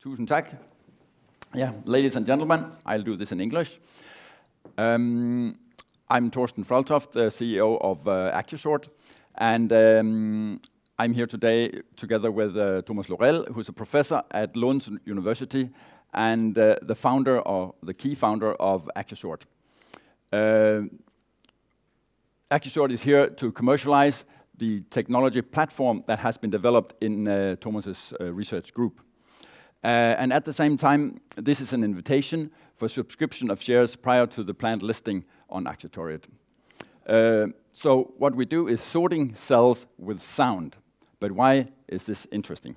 Tusind tak. Yeah, ladies and gentlemen, I'll do this in English. I'm Torsten Frøltoft, the CEO of AcouSort, and I'm here today together with Thomas Lorel, who's a professor at Lund University and the founder or the key founder of AcouSort. AcouSort is here to commercialize the technology platform that has been developed in Thomas's research group. And at the same time, this is an invitation for subscription of shares prior to the planned listing on AcouSort. So what we do is sorting cells with sound. But why is this interesting?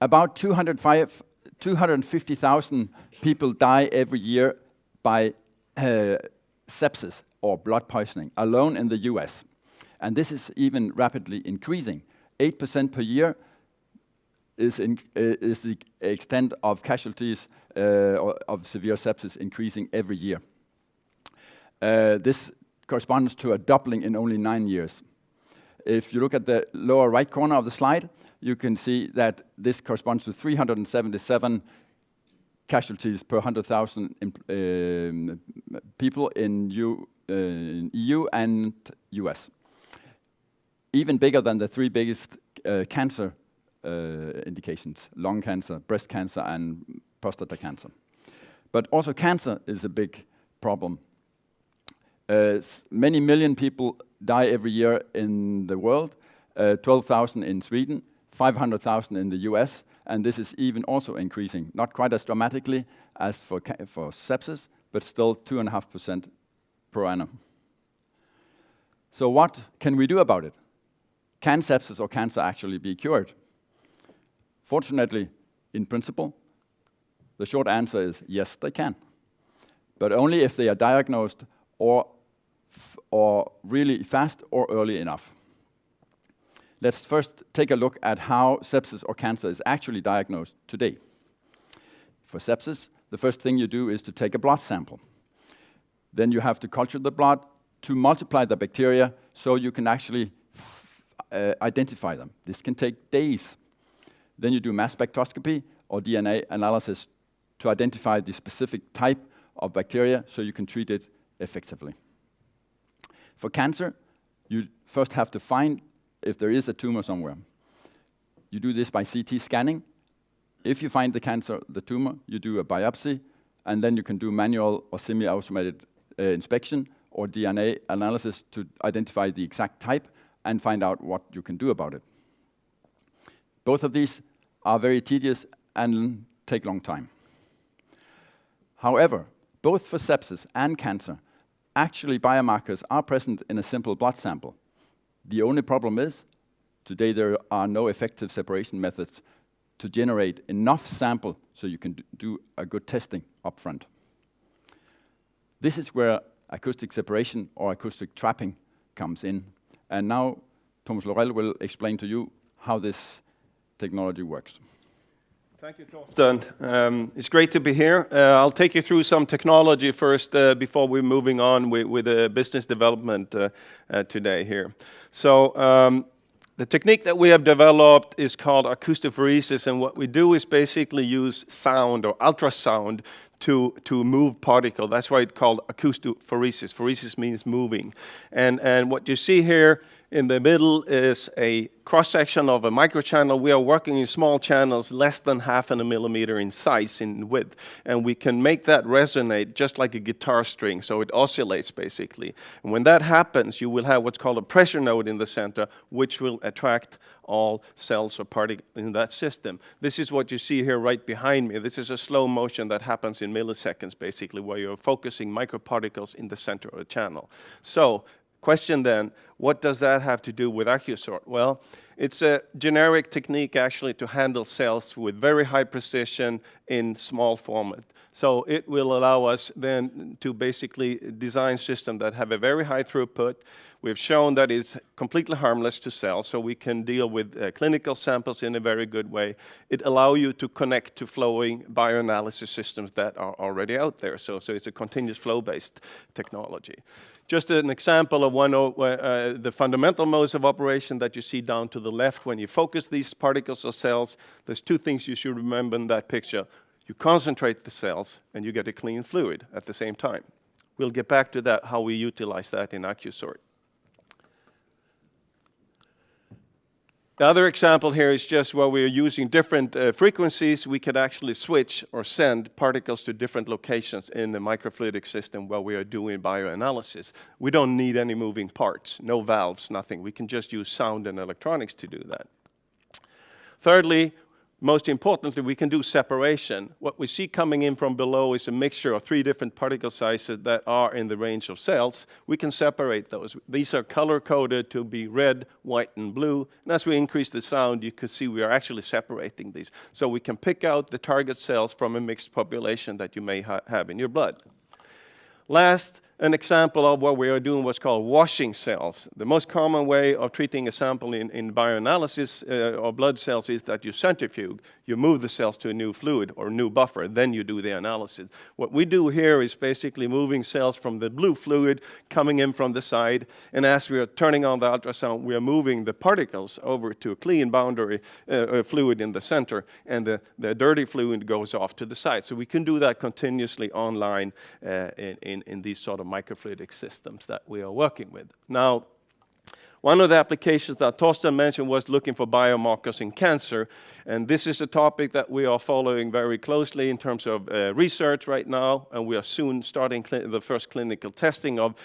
About 250,000 people die every year by sepsis or blood poisoning alone in the US. And this is even rapidly increasing. 8% per year is the extent of casualties of severe sepsis increasing every year. This corresponds to a doubling in only 9 years. If you look at the lower right corner of the slide, you can see that this corresponds to 377 casualties per 100,000 people in EU and US. Even bigger than the 3 biggest cancer indications: lung cancer, breast cancer, and prostate cancer. But also cancer is a big problem. Many million people die every year in the world, 12,000 in Sweden, 500,000 in the US, and this is even also increasing, not quite as dramatically as for sepsis, but still 2.5% per annum. So what can we do about it? Can sepsis or cancer actually be cured? Fortunately, in principle, the short answer is yes, they can. But only if they are diagnosed or really fast or early enough. Let's first take a look at how sepsis or cancer is actually diagnosed today. For sepsis, the first thing you do is to take a blood sample. Then you have to culture the blood to multiply the bacteria so you can actually identify them. This can take days. Then you do mass spectroscopy or DNA analysis to identify the specific type of bacteria so you can treat it effectively. For cancer, you first have to find if there is a tumor somewhere. You do this by CT scanning. If you find the cancer, the tumor, you do a biopsy, and then you can do manual or semi-automated inspection or DNA analysis to identify the exact type and find out what you can do about it. Both of these are very tedious and take long time. However, both for sepsis and cancer, actually biomarkers are present in a simple blood sample. The only problem is, today there are no effective separation methods to generate enough sample so you can do a good testing upfront. This is where acoustic separation or acoustic trapping comes in. And now Thomas Lorel will explain to you how this technology works. Thank you, Torsten. It's great to be here. I'll take you through some technology first before we're moving on with business development today here. So the technique that we have developed is called acoustic phoresis, and what we do is basically use sound or ultrasound to move particle. That's why it's called acoustic phoresis. Phoresis means moving. And what you see here in the middle is a cross-section of a microchannel. We are working in small channels less than 0.5 millimeter in size, in width. And we can make that resonate just like a guitar string, so it oscillates basically. And when that happens, you will have what's called a pressure node in the center, which will attract all cells or particles in that system. This is what you see here right behind me. This is a slow motion that happens in milliseconds, basically, where you're focusing microparticles in the center of the channel. So, question then, what does that have to do with AcouSort? Well, it's a generic technique actually to handle cells with very high precision in small format. So it will allow us then to basically design systems that have a very high throughput. We've shown that it's completely harmless to cells, so we can deal with clinical samples in a very good way. It allows you to connect to flowing bioanalysis systems that are already out there. So it's a continuous flow-based technology. Just an example of one of the fundamental modes of operation that you see down to the the left, when you focus these particles or cells, there's two things you should remember in that picture. You concentrate the cells, and you get a clean fluid at the same time. We'll get back to that, how we utilize that in AcouSort. The other example here is just where we are using different frequencies. We could actually switch or send particles to different locations in the microfluidic system where we are doing bioanalysis. We don't need any moving parts, no valves, nothing. We can just use sound and electronics to do that. Thirdly, most importantly, we can do separation. What we see coming in from below is a mixture of 3 different particle sizes that are in the range of cells. We can separate those. These are color-coded to be red, white, and blue. And as we increase the sound, you can see we are actually separating these. So we can pick out the target cells from a mixed population that you may have in your blood. Last, an example of what we are doing what's called washing cells. The most common way of treating a sample in bioanalysis of blood cells is that you centrifuge. You move the cells to a new fluid or new buffer, then you do the analysis. What we do here is basically moving cells from the blue fluid coming in from the side, and as we are turning on the ultrasound, we are moving the particles over to a clean boundary fluid in the center, and the dirty fluid goes off to the side. So we can do that continuously online in these sort of microfluidic systems that we are working with. Now, one of the applications that Torsten mentioned was looking for biomarkers in cancer, and this is a topic that we are following very closely in terms of research right now, and we are soon starting the first clinical testing of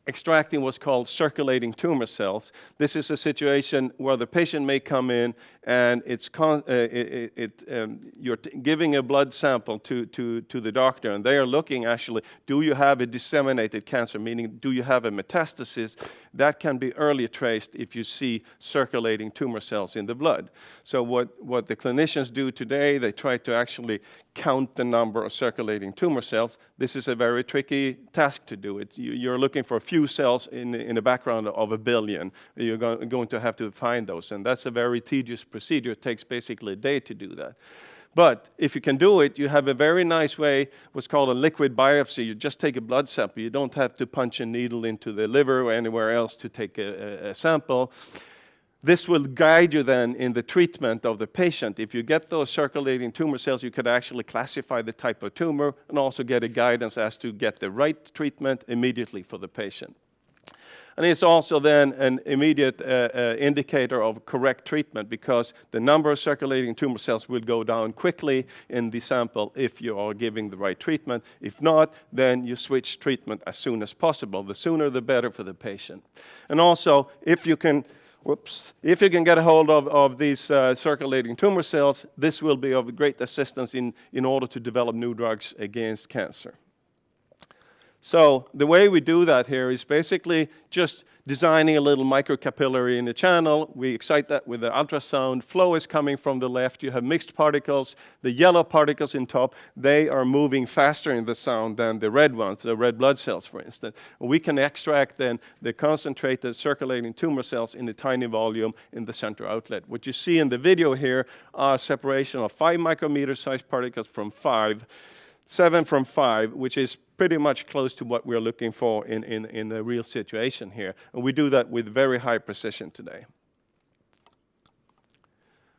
extracting what's called circulating tumor cells. This is a situation where the patient may come in and you're giving a blood sample to the doctor, and they are looking actually, do you have a disseminated cancer, meaning do you have a metastasis? That can be early traced if you see circulating tumor cells in the blood. So what the clinicians do today, they try to actually count the number of circulating tumor cells. This is a very tricky task to do. You're looking for a few cells in a background of 1 billion. You're going to have to find those, and that's a very tedious procedure. It takes basically a day to do that. But if you can do it, you have a very nice way, what's called a liquid biopsy. You just take a blood sample. You don't have to punch a needle into the liver or anywhere else to take a sample. This will guide you then in the treatment of the patient. If you get those circulating tumor cells, you could actually classify the type of tumor and also get a guidance as to get the right treatment immediately for the patient. And it's also then an immediate indicator of correct treatment, because the number of circulating tumor cells will go down quickly in the sample if you are giving the right treatment. If not, then you switch treatment as soon as possible. The sooner the better for the patient. And also, if you can get a hold of these circulating tumor cells, this will be of great assistance in order to develop new drugs against cancer. So the way we do that here is basically just designing a little microcapillary in the channel. We excite that with the ultrasound. Flow is coming from the left. You have mixed particles. The yellow particles in top, they are moving faster in the sound than the red ones, the red blood cells, for instance. We can extract then the concentrated circulating tumor cells in a tiny volume in the center outlet. What you see in the video here are separation of 5 micrometer sized particles from 7 from 5, which is pretty much close to what we're looking for in the real situation here. And we do that with very high precision today.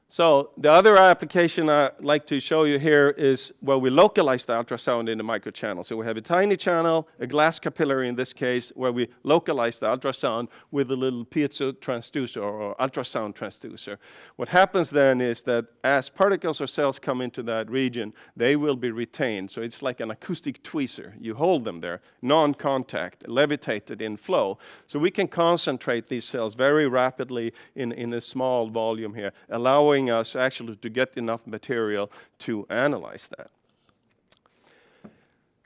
So the other application I'd like to show you here is where we localize the ultrasound in the microchannel. So we have a tiny channel, a glass capillary in this case, where we localize the ultrasound with a little piezo transducer or ultrasound transducer. What happens then is that as particles or cells come into that region, they will be retained. So it's like an acoustic tweezer. You hold them there, non-contact, levitated in flow. So we can concentrate these cells very rapidly in a small volume here, allowing us actually to get enough material to analyze that.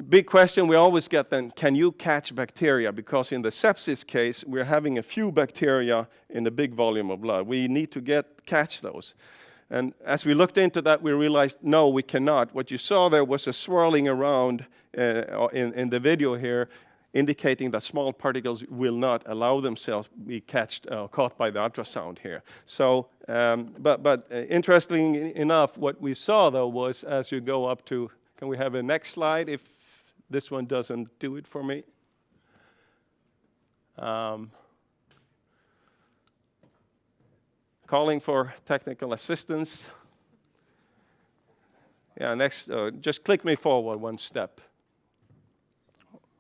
Big question we always get then, can you catch bacteria? Because in the sepsis case, we're having a few bacteria in a big volume of blood. We need to catch those. And as we looked into that, we realized, no, we cannot. What you saw there was a swirling around in the video here, indicating that small particles will not allow themselves to be caught by the ultrasound here. So, but interestingly enough, what we saw though was as you go up to, can we have a next slide if this one doesn't do it for me? calling for technical assistance. Yeah, next, just click me forward one step.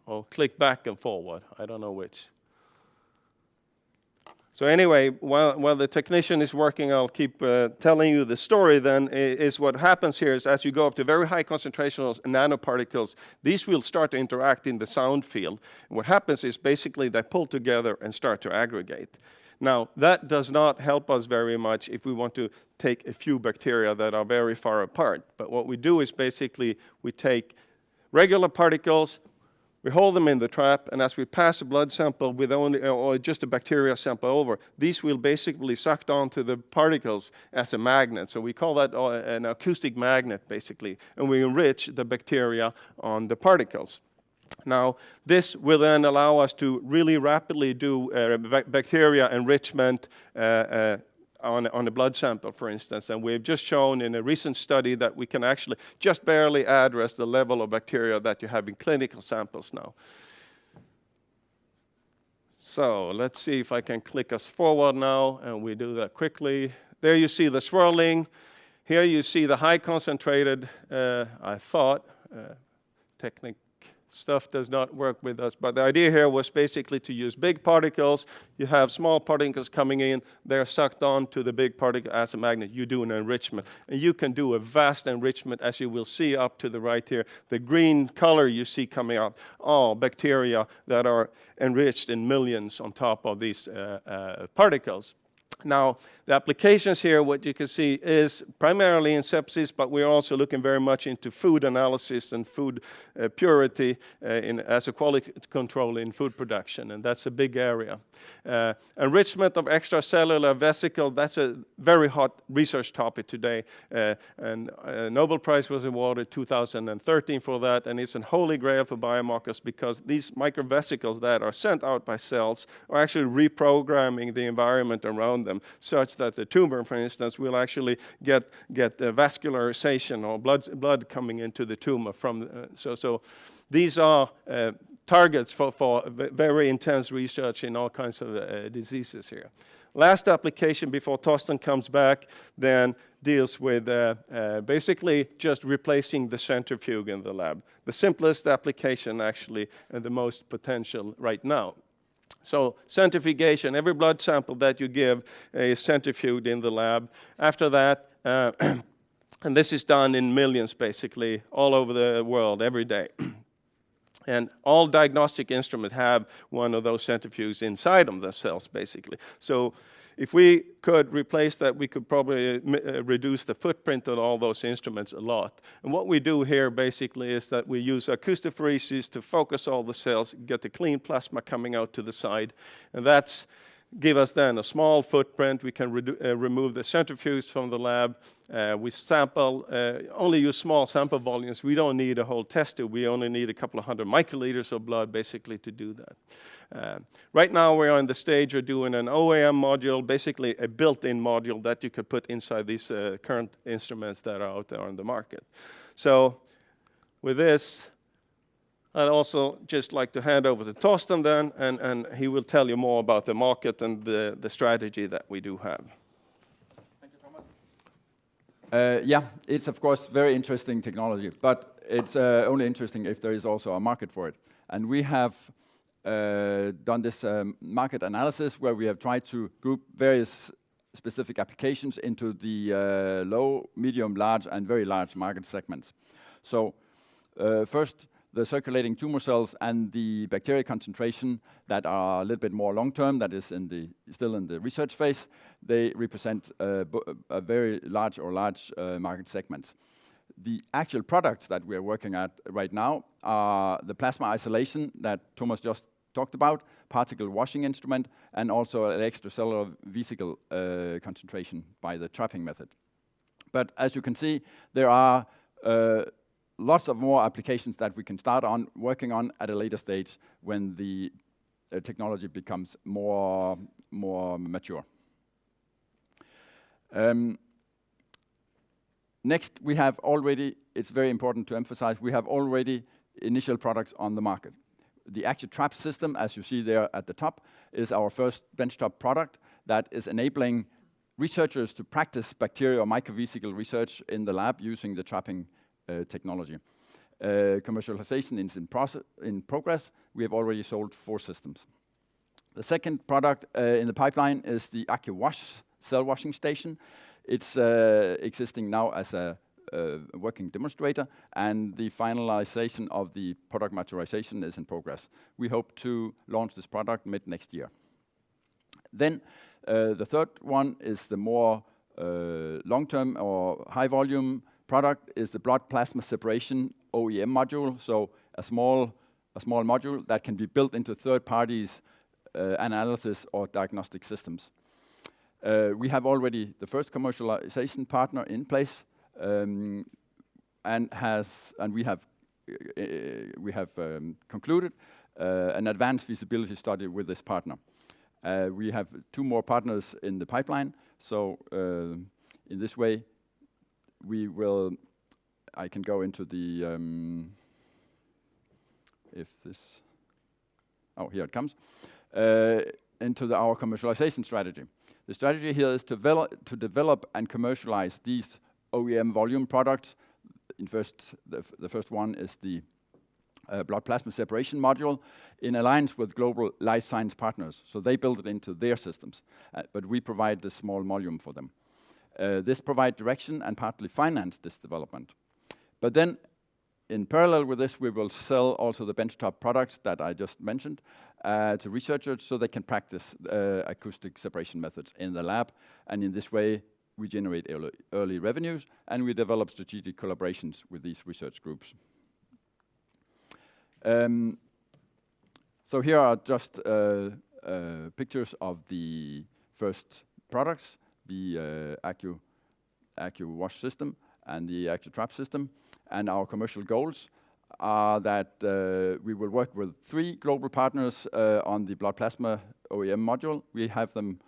Or click back and forward, I don't know which. So anyway, while the technician is working, I'll keep telling you the story then, is what happens here is as you go up to very high concentrations of nanoparticles, these will start to interact in the sound field. And what happens is basically they pull together and start to aggregate. Now, that does not help us very much if we want to take a few bacteria that are very far apart. But what we do is basically we take regular particles, we hold them in the trap, and as we pass a blood sample with only or just a bacteria sample over, these will basically suck onto the particles as a magnet. So we call that an acoustic magnet, basically, and we enrich the bacteria on the particles. Now, this will then allow us to really rapidly do bacteria enrichment on a blood sample, for instance. And we've just shown in a recent study that we can actually just barely address the level of bacteria that you have in clinical samples now. So let's see if I can click us forward now, and we do that quickly. There you see the swirling. Here you see the high concentrated, I thought, technique. Stuff does not work with us, but the idea here was basically to use big particles. You have small particles coming in, they're sucked on to the big particle as a magnet. You do an enrichment, and you can do a vast enrichment, as you will see up to the right here. The green color you see coming out, all bacteria that are enriched in millions on top of these particles. Now, the applications here, what you can see is primarily in sepsis, but we're also looking very much into food analysis and food purity as a quality control in food production, and that's a big area. Enrichment of extracellular vesicle, that's a very hot research topic today, and a Nobel Prize was awarded 2013 for that, and it's a holy grail for biomarkers because these microvesicles that are sent out by cells are actually reprogramming the environment around them, such that the tumor, for instance, will actually get vascularization or blood coming into the tumor from. So these are targets for very intense research in all kinds of diseases here. Last application before Torsten comes back then deals with basically just replacing the centrifuge in the lab. The simplest application actually and the most potential right now. So centrifugation, every blood sample that you give is centrifuged in the lab. After that, and this is done in millions basically all over the world every day. And all diagnostic instruments have one of those centrifuges inside of themselves basically. So if we could replace that, we could probably reduce the footprint of all those instruments a lot. And what we do here basically is that we use acoustophoresis to focus all the cells, get the clean plasma coming out to the side. And that's give us then a small footprint. We can remove the centrifuge from the lab. We sample, only use small sample volumes. We don't need a whole test tube. We only need a couple of 100 microliters of blood basically to do that. Right now we're on the stage of doing an OEM-module, basically a built-in module that you could put inside these current instruments that are out there on the market. So with this, I'd also just like to hand over to Torsten then, and he will tell you more about the market and the strategy that we do have. Thank you, Thomas. Yeah, it's of course very interesting technology, but it's only interesting if there is also a market for it. And we have done this market analysis where we have tried to group various specific applications into the low, medium, large, and very large market segments. So first, the circulating tumor cells and the bacteria concentration that are a little bit more long-term, that is still in the research phase, they represent a very large market segments. The actual products that we are working at right now are the plasma isolation that Thomas just talked about, particle washing instrument, and also an extracellular vesicle concentration by the trapping method. But as you can see, there are lots of more applications that we can start on working on at a later stage when the technology becomes more mature. Next, we have already, it's very important to emphasize, we have already initial products on the market. The AcouTrap system, as you see there at the top, is our first benchtop product that is enabling researchers to practice bacterial or microvesicle research in the lab using the trapping technology. Commercialization is in progress. We have already sold 4 systems. The second product in the pipeline is the AcouWash cell washing station. It's existing now as a working demonstrator, and the finalization of the product maturation is in progress. We hope to launch this product mid next year. Then the third one is the more long-term or high-volume product is the blood plasma separation OEM-module. So a small module that can be built into third parties' analysis or diagnostic systems. We have already the first commercialization partner in place, and we have concluded an advanced feasibility study with this partner. We have 2 more partners in the pipeline. So in this way, I can go into the, here it comes, into our commercialization strategy. The strategy here is to develop and commercialize these OEM volume products. The first one is the blood plasma separation module in alliance with global life science partners. So they build it into their systems, but we provide the small volume for them. This provides direction and partly finance this development. But then, in parallel with this, we will sell also the benchtop products that I just mentioned to researchers so they can practice acoustic separation methods in the lab. And in this way, we generate early revenues, and we develop strategic collaborations with these research groups. So here are just pictures of the first products, the AcouWash system and the AcouTrap system. And our commercial goals are that we will work with 3 global partners on the blood plasma OEM-module. We have them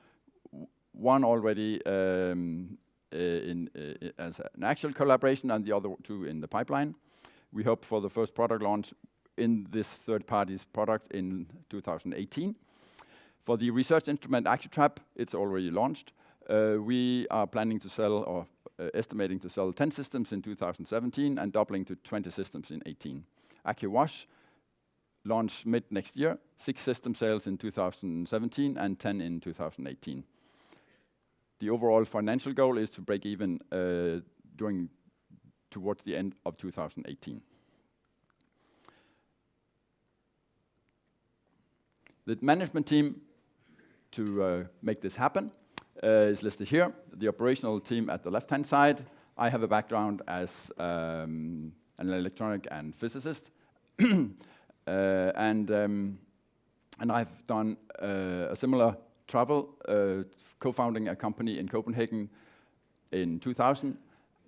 one already as an actual collaboration and the other 2 in the pipeline. We hope for the first product launch in this third party's product in 2018. For the research instrument AcouTrap, it's already launched. We are planning to sell or estimating to sell 10 systems in 2017 and doubling to 20 systems in 2018. AcouWash launch mid next year, 6 system sales in 2017 and 10 in 2018. The overall financial goal is to break even towards the end of 2018. The management team to make this happen is listed here. The operational team at the left-hand side. I have a background as an electronic and physicist, and I've done a similar travel, co-founding a company in Copenhagen in 2000,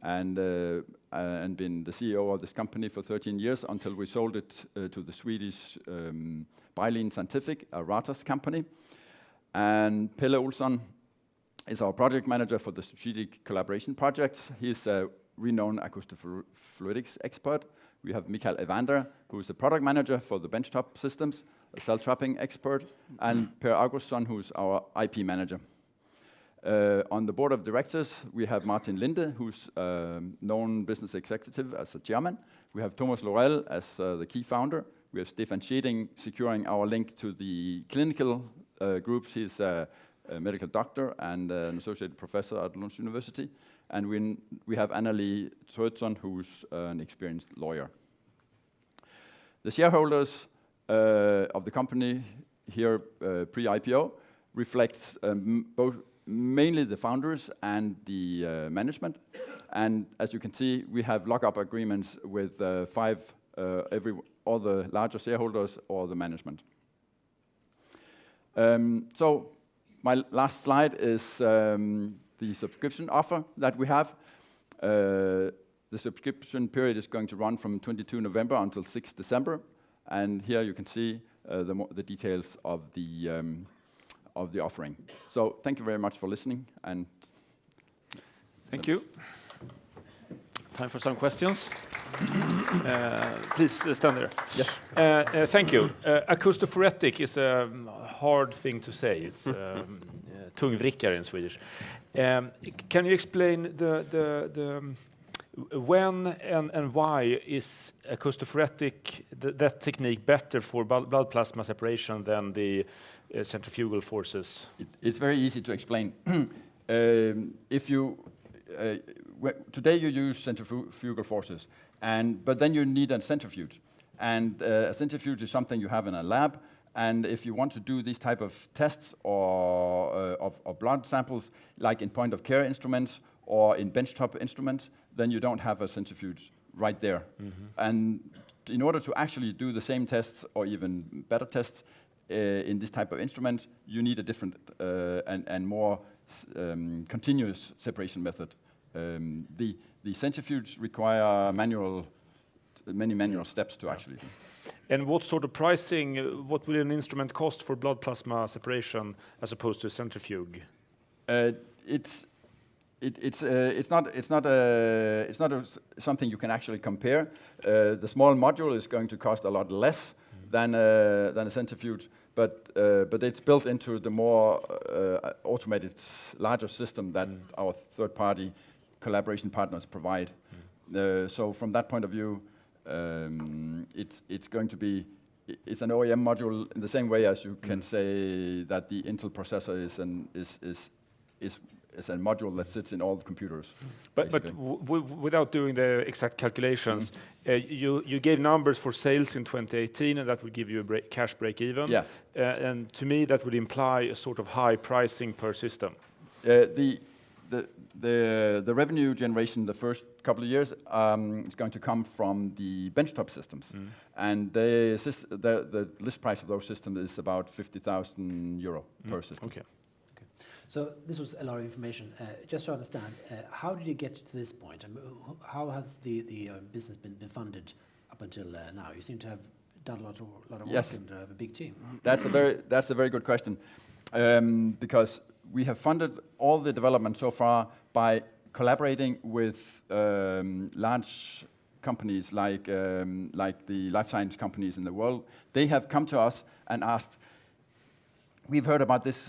and been the CEO of this company for 13 years until we sold it to the Swedish Biolin Scientific, a Ratas company. And Pelle Olsson is our project manager for the strategic collaboration projects. He's a renowned acoustofores expert. We have Mikael Evander, who is a product manager for the benchtop systems, a cell trapping expert, and Per Augustsson, who's our IP manager. On the board of directors, we have Martin Linde, who's a known business executive as a chairman. We have Thomas Laurel as the key founder. We have Stefan Scheding securing our link to the clinical groups. He's a medical doctor and an associate professor at Lund University. And we have Anna-Lee Trødsson, who's an experienced lawyer. The shareholders of the company here pre-IPO reflects both mainly the founders and the management. And as you can see, we have lock-up agreements with 5 all the larger shareholders or the management. So my last slide is the subscription offer that we have. The subscription period is going to run from 22 November until 6 December. And here you can see the details of the offering. So thank you very much for listening. And thank you. Time for some questions. Please stand there. Yes. Thank you. Acoustophoretic is a hard thing to say. It's tungvrickare in Swedish. Can you explain when and why is acoustophoretic, that technique, better for blood plasma separation than the centrifugal forces? It's very easy to explain. If you today you use centrifugal forces, but then you need a centrifuge, and a centrifuge is something you have in a lab. And if you want to do these type of tests or of blood samples, like in point-of-care instruments or in benchtop instruments, then you don't have a centrifuge right there. And in order to actually do the same tests or even better tests in this type of instrument, you need a different and more continuous separation method. The centrifuge require many manual steps to actually do. And what sort of pricing, what will an instrument cost for blood plasma separation as opposed to a centrifuge? It's not something you can actually compare. The small module is going to cost a lot less than a centrifuge, but it's built into the more automated, larger system that our third-party collaboration partners provide. So from that point of view, it's going to be it's an OEM module in the same way as you can say that the Intel processor is a module that sits in all the computers. But without doing the exact calculations, you gave numbers for sales in 2018, and that would give you a cash break even. Yes. And to me, that would imply a sort of high pricing per system. The revenue generation the first couple of years is going to come from the benchtop systems, and the list price of those systems is about 50,000 euro per system. Okay. So this was a lot of information. Just to understand, how did you get to this point? I mean, how has the business been funded up until now? You seem to have done a lot of work and have a big team. That's a very good question, because we have funded all the development so far by collaborating with large companies like the life science companies in the world. They have come to us and asked, we've heard about this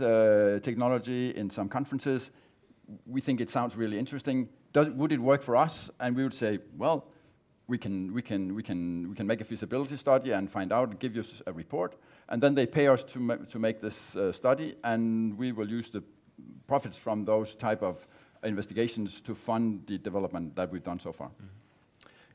technology in some conferences. We think it sounds really interesting. Would it work for us? And we would say, well, we can make a feasibility study and find out, give you a report, and then they pay us to make this study, and we will use the profits from those type of investigations to fund the development that we've done so far.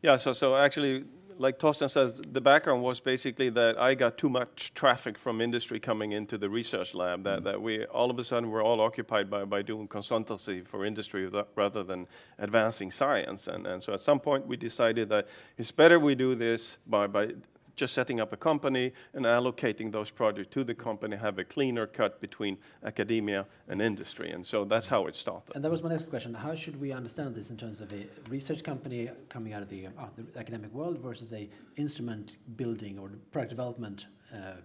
Yeah, so actually, like Torsten says, the background was basically that I got too much traffic from industry coming into the research lab, that we all of a sudden were all occupied by doing consultancy for industry rather than advancing science. And so at some point we decided that it's better we do this by just setting up a company and allocating those projects to the company, have a cleaner cut between academia and industry. And so that's how it started. And that was my next question. How should we understand this in terms of a research company coming out of the academic world versus a instrument building or product development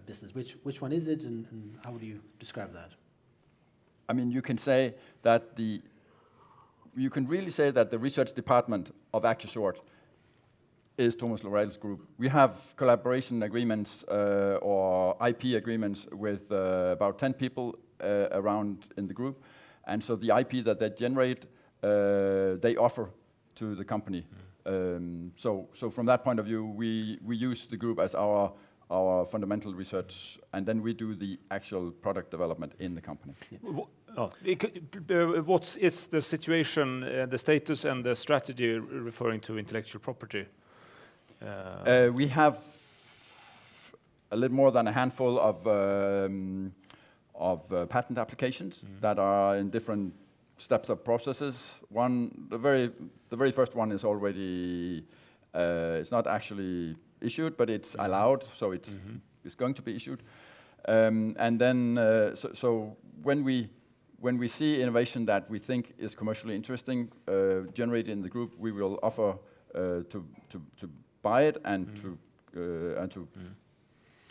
business? Which one is it, and how would you describe that? I mean, you can say that you can really say that the research department of AcouSort is Thomas Lorel's group. We have collaboration agreements or IP agreements with about 10 people around in the group. And so the IP that they generate, they offer to the company. So from that point of view, we use the group as our fundamental research, and then we do the actual product development in the company. What's the situation, the status and the strategy referring to intellectual property? We have a little more than a handful of patent applications that are in different steps of processes. The very first one is already it's not actually issued, but it's allowed, so it's going to be issued. And then so when we see innovation that we think is commercially interesting generated in the group, we will offer to buy it and to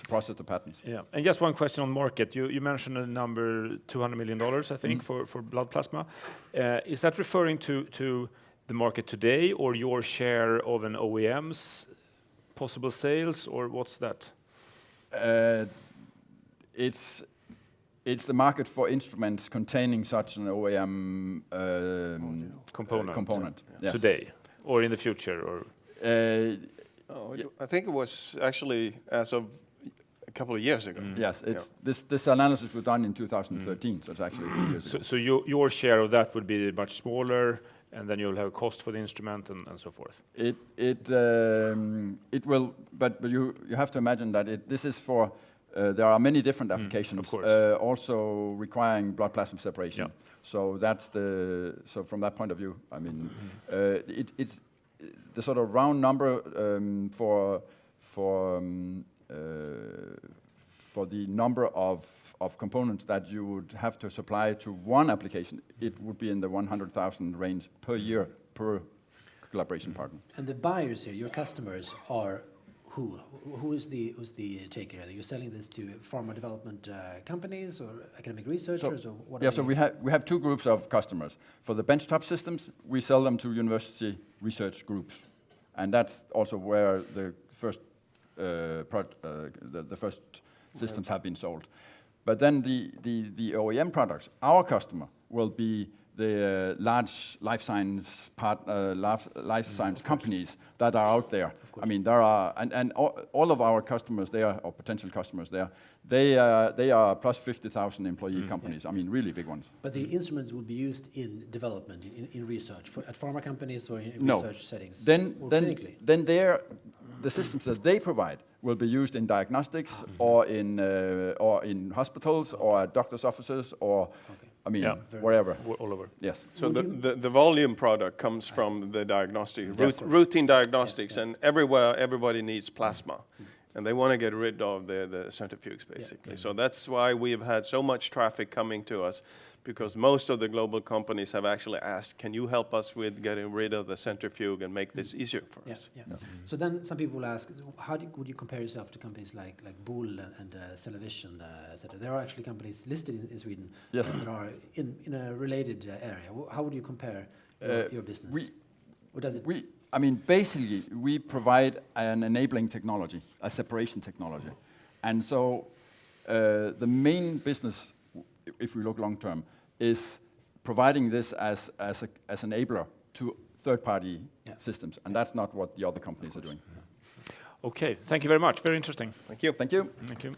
process the patents. Yeah, and just one question on market. You mentioned a number, $200 million, I think, for blood plasma. Is that referring to the market today, or your share of an OEM's possible sales, or what's that? It's It's the market for instruments containing such an OEM component. Yes. Today or in the future, or I think it was actually as of a couple of years ago. Yes, this analysis was done in 2013, so it's actually a few years ago. so your share of that would be much smaller, and then you'll have a cost for the instrument and so forth. It will, but you have to imagine that this is for. There are many different applications, of course. also requiring blood plasma separation. Yeah. So so from that point of view, I mean, it's the sort of round number for the number of components that you would have to supply to one application. It would be in the 100,000 range per year per collaboration partner. And the buyers here, your customers, are who? Who's the taker here? You're selling this to pharma development companies or academic researchers, or what? Yeah, so we have two groups of customers. For the benchtop systems, we sell them to university research groups, and that's also where the first the first systems have been sold. But then the OEM products, our customer will be the large life science companies that are out there. I mean, there are, and all of our customers there, or potential customers there, they are plus 50,000 employee companies. I mean, really big ones. But the instruments will be used in development, in research, at pharma companies or in research settings? Then the systems that they provide will be used in diagnostics or in hospitals or at doctors' offices or. I mean, wherever. All over. Yes. So the volume product comes from the diagnostic, routine diagnostics, and everywhere everybody needs plasma. And they want to get rid of the centrifuges, basically. So that's why we've had so much traffic coming to us, because most of the global companies have actually asked, can you help us with getting rid of the centrifuge and make this easier for us? So then some people will ask, would you compare yourself to companies like Bull and Cellavision, etc.? There are actually companies listed in Sweden that are in a related area. How would you compare your business? I mean, basically, we provide an enabling technology, a separation technology. And so the main business, if we look long term, is providing this as enabler to third-party systems. And that's not what the other companies are doing. Okay, thank you very much. Very interesting. Thank you. Thank you. Thank you.